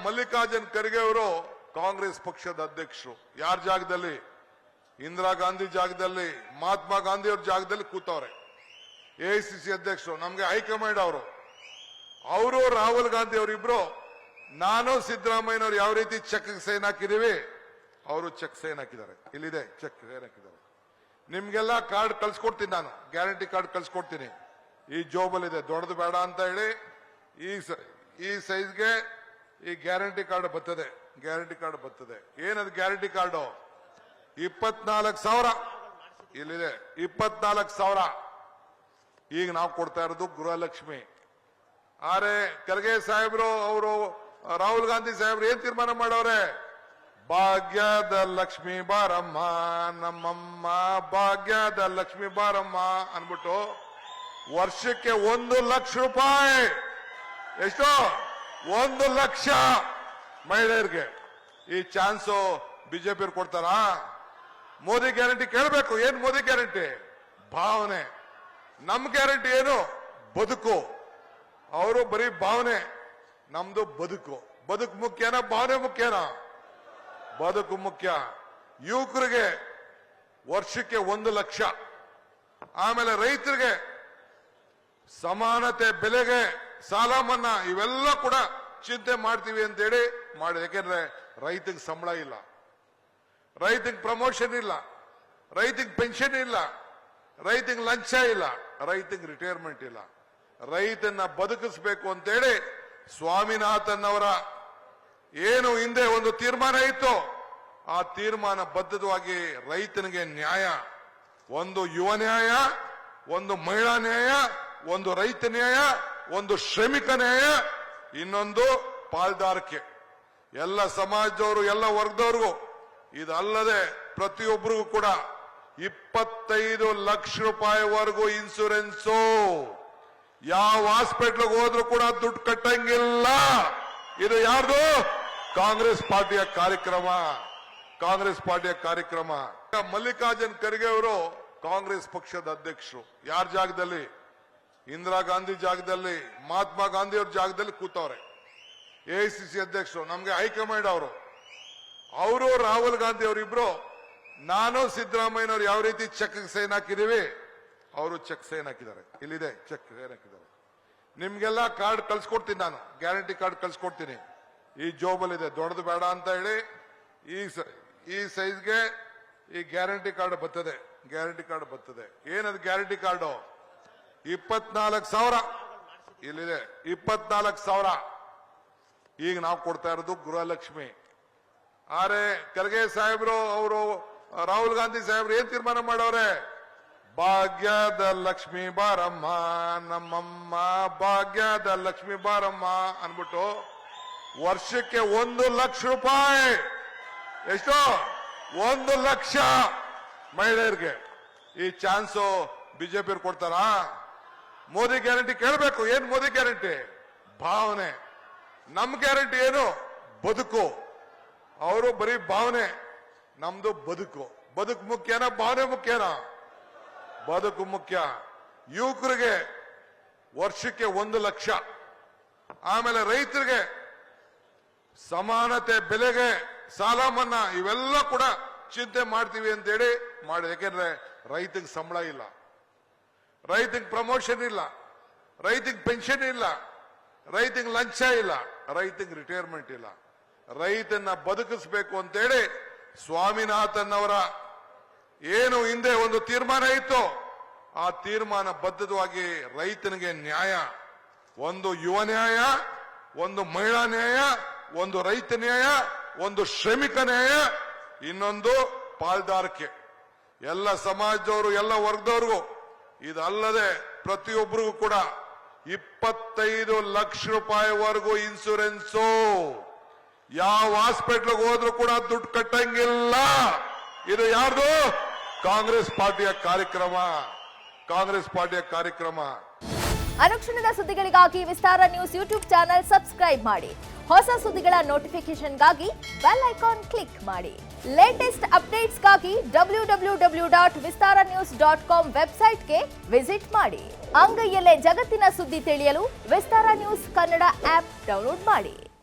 ಮಲ್ಲಿಕಾರ್ಜುನ್ ಖರ್ಗೆ ಅವರು ಕಾಂಗ್ರೆಸ್ ಪಕ್ಷದ ಅಧ್ಯಕ್ಷರು. ಯಾರ ಜಾಗದಲ್ಲಿ? ಇಂದಿರಾ ಗಾಂಧಿ ಜಾಗದಲ್ಲಿ, ಮಹಾತ್ಮ ಗಾಂಧಿ ಅವ್ರ ಜಾಗದಲ್ಲಿ ಕೂತವ್ರೆ. ಎಐಸಿಸಿ ಅಧ್ಯಕ್ಷರು, ನಮ್ಗೆ ಹೈಕಮಾಂಡ್ ಅವರು ರಾಹುಲ್ ಗಾಂಧಿ ಅವರಿಬ್ರು, ನಾನು ಸಿದ್ದರಾಮಯ್ಯನವ್ರು ಯಾವ ರೀತಿ ಚೆಕ್ ಸೈನ್ ಹಾಕಿದೀವಿ, ಅವರು ಚೆಕ್ ಸೈನ್ ಹಾಕಿದ್ದಾರೆ. ಇಲ್ಲಿದೆ ಚೆಕ್ ಸೈನ್ ಹಾಕಿದ್ದಾರೆ. ನಿಮ್ಗೆಲ್ಲ ಕಾರ್ಡ್ ಕಳ್ಸಿಕೊಡ್ತೀನಿ, ನಾನು ಗ್ಯಾರಂಟಿ ಕಾರ್ಡ್ ಕಳ್ಸಿಕೊಡ್ತೀನಿ. ಈ ಜೋಬಲ್ ಇದೆ, ದೊಡ್ಡದು ಬೇಡ ಅಂತ ಹೇಳಿ ಈ ಸೈಜ್ಗೆ ಈ ಗ್ಯಾರಂಟಿ ಕಾರ್ಡ್ ಬರ್ತದೆ. ಗ್ಯಾರಂಟಿ ಕಾರ್ಡ್ ಬರ್ತದೆ. ಏನದು ಗ್ಯಾರಂಟಿ ಕಾರ್ಡು? 24,000 ಇಲ್ಲಿದೆ, 24,000. ಈಗ ನಾವು ಕೊಡ್ತಾ ಇರೋದು ಗೃಹಲಕ್ಷ್ಮಿ. ಆದ್ರೆ ಖರ್ಗೆ ಸಾಹೇಬ್ರು, ಅವರು ರಾಹುಲ್ ಗಾಂಧಿ ಸಾಹೇಬ್ರು ಏನ್ ತೀರ್ಮಾನ ಮಾಡವ್ರೆ? ಭಾಗ್ಯದ ಲಕ್ಷ್ಮಿ ಬಾರಮ್ಮ ನಮ್ಮಮ್ಮ, ಭಾಗ್ಯದ ಲಕ್ಷ್ಮಿ ಬಾರಮ್ಮ ಅನ್ಬಿಟ್ಟು ವರ್ಷಕ್ಕೆ 1 ಲಕ್ಷ ರೂಪಾಯಿ, ಎಷ್ಟು? 1 ಲಕ್ಷ ಮಹಿಳೆಯರಿಗೆ ಈ ಚಾನ್ಸು ಬಿಜೆಪಿ ಕೊಡ್ತಾರ? ಮೋದಿ ಗ್ಯಾರಂಟಿ ಕೇಳಬೇಕು. ಏನ್ ಮೋದಿ ಗ್ಯಾರಂಟಿ? ಭಾವನೆ. ನಮ್ ಗ್ಯಾರಂಟಿ ಏನು? ಬದುಕು. ಅವರು ಬರೀ ಭಾವನೆ, ನಮ್ದು ಬದುಕು. ಬದುಕು ಮುಖ್ಯನಾ ಭಾವನೆ ಮುಖ್ಯನಾ? ಬದುಕು ಮುಖ್ಯ. ಯುವಕರಿಗೆ ವರ್ಷಕ್ಕೆ 1 ಲಕ್ಷ. ಆಮೇಲೆ ರೈತರಿಗೆ ಸಮಾನತೆ ಬೆಲೆಗೆ ಸಾಲ ಮನ್ನಾ, ಇವೆಲ್ಲ ಕೂಡ ಚಿಂತೆ ಮಾಡ್ತೀವಿ ಅಂತೇಳಿ ಮಾಡಿ. ಯಾಕೆಂದ್ರೆ ರೈತಂಗೆ ಸಂಬಳ ಇಲ್ಲ, ರೈತಂಗೆ ಪ್ರಮೋಷನ್ ಇಲ್ಲ, ರೈತಂಗೆ ಪೆನ್ಷನ್ ಇಲ್ಲ, ರೈತಂಗೆ ಲಂಚ ಇಲ್ಲ, ರೈತಂಗೆ ರಿಟೈರ್ಮೆಂಟ್ ಇಲ್ಲ. ರೈತನ್ನ ಬದುಕಿಸಬೇಕು ಅಂತೇಳಿ ಸ್ವಾಮಿನಾಥನ್ ಅವರ ಏನು ಹಿಂದೆ ಒಂದು ತೀರ್ಮಾನ ಇತ್ತು, ಆ ತೀರ್ಮಾನ ಬದ್ಧವಾಗಿ ರೈತನಿಗೆ ನ್ಯಾಯ, ಒಂದು ಯುವ ನ್ಯಾಯ, ಒಂದು ಮಹಿಳಾ ನ್ಯಾಯ, ಒಂದು ರೈತ ನ್ಯಾಯ, ಒಂದು ಶ್ರಮಿಕ ನ್ಯಾಯ, ಇನ್ನೊಂದು ಪಾಲ್ದಾರಿಕೆ. ಎಲ್ಲ ಸಮಾಜದವರು, ಎಲ್ಲ ವರ್ಗದವ್ರಿಗೂ. ಇದಲ್ಲದೆ ಪ್ರತಿಯೊಬ್ಬರಿಗೂ ಕೂಡ 25 ಲಕ್ಷ ರೂಪಾಯಿವರೆಗೂ ಇನ್ಸೂರೆನ್ಸು. ಯಾವ ಹಾಸ್ಪಿಟ್ಲ್ಗೆ ಹೋದ್ರೂ ಕೂಡ ದುಡ್ಡು ಕಟ್ಟಂಗಿಲ್ಲ. ಇದು ಯಾರ್ದು? ಕಾಂಗ್ರೆಸ್ ಪಾರ್ಟಿಯ ಕಾರ್ಯಕ್ರಮ. ಕಾಂಗ್ರೆಸ್ ಪಾರ್ಟಿಯ ಕಾರ್ಯಕ್ರಮ. ಮಲ್ಲಿಕಾರ್ಜುನ್ ಖರ್ಗೆ ಅವರು ಕಾಂಗ್ರೆಸ್ ಪಕ್ಷದ ಅಧ್ಯಕ್ಷರು. ಯಾರ ಜಾಗದಲ್ಲಿ? ಇಂದಿರಾ ಗಾಂಧಿ ಜಾಗದಲ್ಲಿ, ಮಹಾತ್ಮ ಗಾಂಧಿ ಅವ್ರ ಜಾಗದಲ್ಲಿ ಕೂತವ್ರೆ. ಎಐಸಿಸಿ ಅಧ್ಯಕ್ಷರು, ನಮ್ಗೆ ಹೈಕಮಾಂಡ್ ಅವರು ರಾಹುಲ್ ಗಾಂಧಿ ಅವರಿಬ್ರು, ನಾನು ಸಿದ್ದರಾಮಯ್ಯನವ್ರು ಯಾವ ರೀತಿ ಚೆಕ್ ಸೈನ್ ಹಾಕಿದೀವಿ, ಅವರು ಚೆಕ್ ಸೈನ್ ಹಾಕಿದ್ದಾರೆ. ಇಲ್ಲಿದೆ ಚೆಕ್ ಸೈನ್ ಹಾಕಿದ್ದಾರೆ. ನಿಮ್ಗೆಲ್ಲ ಕಾರ್ಡ್ ಕಳ್ಸಿಕೊಡ್ತೀನಿ, ನಾನು ಗ್ಯಾರಂಟಿ ಕಾರ್ಡ್ ಕಳ್ಸಿಕೊಡ್ತೀನಿ. ಈ ಜೋಬಲ್ ಇದೆ, ದೊಡ್ಡದು ಬೇಡ ಅಂತ ಹೇಳಿ ಈ ಸೈಜ್ಗೆ ಈ ಗ್ಯಾರಂಟಿ ಕಾರ್ಡ್ ಬರ್ತದೆ. ಗ್ಯಾರಂಟಿ ಕಾರ್ಡ್ ಬರ್ತದೆ. ಏನದು ಗ್ಯಾರಂಟಿ ಕಾರ್ಡು? 24,000 ಇಲ್ಲಿದೆ, 24,000. ಈಗ ನಾವು ಕೊಡ್ತಾ ಇರೋದು ಗೃಹಲಕ್ಷ್ಮಿ. ಆದ್ರೆ ಖರ್ಗೆ ಸಾಹೇಬ್ರು, ಅವರು ರಾಹುಲ್ ಗಾಂಧಿ ಸಾಹೇಬ್ರು ಏನ್ ತೀರ್ಮಾನ ಮಾಡವ್ರೆ? ಭಾಗ್ಯದ ಲಕ್ಷ್ಮಿ ಬಾರಮ್ಮ ನಮ್ಮಮ್ಮ, ಭಾಗ್ಯದ ಲಕ್ಷ್ಮಿ ಬಾರಮ್ಮ ಅನ್ಬಿಟ್ಟು ವರ್ಷಕ್ಕೆ 1 ಲಕ್ಷ ರೂಪಾಯಿ, ಎಷ್ಟು? 1 ಲಕ್ಷ ಮಹಿಳೆಯರಿಗೆ ಈ ಚಾನ್ಸು ಬಿಜೆಪಿ ಕೊಡ್ತಾರ? ಮೋದಿ ಗ್ಯಾರಂಟಿ ಕೇಳಬೇಕು. ಏನ್ ಮೋದಿ ಗ್ಯಾರಂಟಿ? ಭಾವನೆ. ನಮ್ ಗ್ಯಾರಂಟಿ ಏನು? ಬದುಕು. ಅವರು ಬರೀ ಭಾವನೆ, ನಮ್ದು ಬದುಕು. ಬದುಕು ಮುಖ್ಯನಾ ಭಾವನೆ ಮುಖ್ಯನಾ? ಬದುಕು ಮುಖ್ಯ. ಯುವಕರಿಗೆ ವರ್ಷಕ್ಕೆ 1 ಲಕ್ಷ. ಆಮೇಲೆ ರೈತರಿಗೆ ಸಮಾನತೆ ಬೆಲೆಗೆ ಸಾಲ ಮನ್ನಾ, ಇವೆಲ್ಲ ಕೂಡ ಚಿಂತೆ ಮಾಡ್ತೀವಿ ಅಂತೇಳಿ ಮಾಡಿ. ಯಾಕೆಂದ್ರೆ ರೈತಂಗೆ ಸಂಬಳ ಇಲ್ಲ, ರೈತಂಗೆ ಪ್ರಮೋಷನ್ ಇಲ್ಲ, ರೈತಂಗೆ ಪೆನ್ಷನ್ ಇಲ್ಲ, ರೈತಂಗೆ ಲಂಚ ಇಲ್ಲ, ರೈತಂಗೆ ರಿಟೈರ್ಮೆಂಟ್ ಇಲ್ಲ. ರೈತನ್ನ ಬದುಕಿಸಬೇಕು ಅಂತೇಳಿ ಸ್ವಾಮಿನಾಥನ್ ಅವರ ಏನು ಹಿಂದೆ ಒಂದು ತೀರ್ಮಾನ ಇತ್ತು, ಆ ತೀರ್ಮಾನ ಬದ್ಧವಾಗಿ ರೈತನಿಗೆ ನ್ಯಾಯ, ಒಂದು ಯುವ ನ್ಯಾಯ, ಒಂದು ಮಹಿಳಾ ನ್ಯಾಯ, ಒಂದು ರೈತ ನ್ಯಾಯ, ಒಂದು ಶ್ರಮಿಕ ನ್ಯಾಯ, ಇನ್ನೊಂದು ಪಾಲ್ದಾರಿಕೆ. ಎಲ್ಲ ಸಮಾಜದವರು, ಎಲ್ಲ ವರ್ಗದವ್ರಿಗೂ. ಇದಲ್ಲದೆ ಪ್ರತಿಯೊಬ್ಬರಿಗೂ ಕೂಡ 25 ಲಕ್ಷ ರೂಪಾಯಿವರೆಗೂ ಇನ್ಸೂರೆನ್ಸು. ಯಾವ ಹಾಸ್ಪಿಟ್ಲ್ಗೆ ಹೋದ್ರೂ ಕೂಡ ದುಡ್ಡು ಕಟ್ಟಂಗಿಲ್ಲ. ಇದು ಯಾರ್ದು? ಕಾಂಗ್ರೆಸ್ ಪಾರ್ಟಿಯ ಕಾರ್ಯಕ್ರಮ. ಕಾಂಗ್ರೆಸ್ ಪಾರ್ಟಿಯ ಕಾರ್ಯಕ್ರಮ. ಅನುಕ್ಷಣದ ಸುದ್ದಿಗಳಿಗಾಗಿ ವಿಸ್ತಾರ ನ್ಯೂಸ್ ಯೂಟ್ಯೂಬ್ ಚಾನೆಲ್ ಸಬ್ಸ್ಕ್ರೈಬ್ ಮಾಡಿ. ಹೊಸ ಸುದ್ದಿಗಳ ನೋಟಿಫಿಕೇಶನ್ಗಾಗಿ ಬೆಲ್ ಐಕಾನ್ ಕ್ಲಿಕ್ ಮಾಡಿ. ಲೇಟೆಸ್ಟ್ ಅಪ್ಡೇಟ್ಸ್ಗಾಗಿ www.vistaranews.com ವೆಬ್ಸೈಟ್ಗೆ ವಿಸಿಟ್ ಮಾಡಿ. ಅಂಗೈಯಲ್ಲೇ ಜಗತ್ತಿನ ಸುದ್ದಿ ತಿಳಿಯಲು ವಿಸ್ತಾರ ನ್ಯೂಸ್ ಕನ್ನಡ ಆಪ್ ಡೌನ್ಲೋಡ್ ಮಾಡಿ.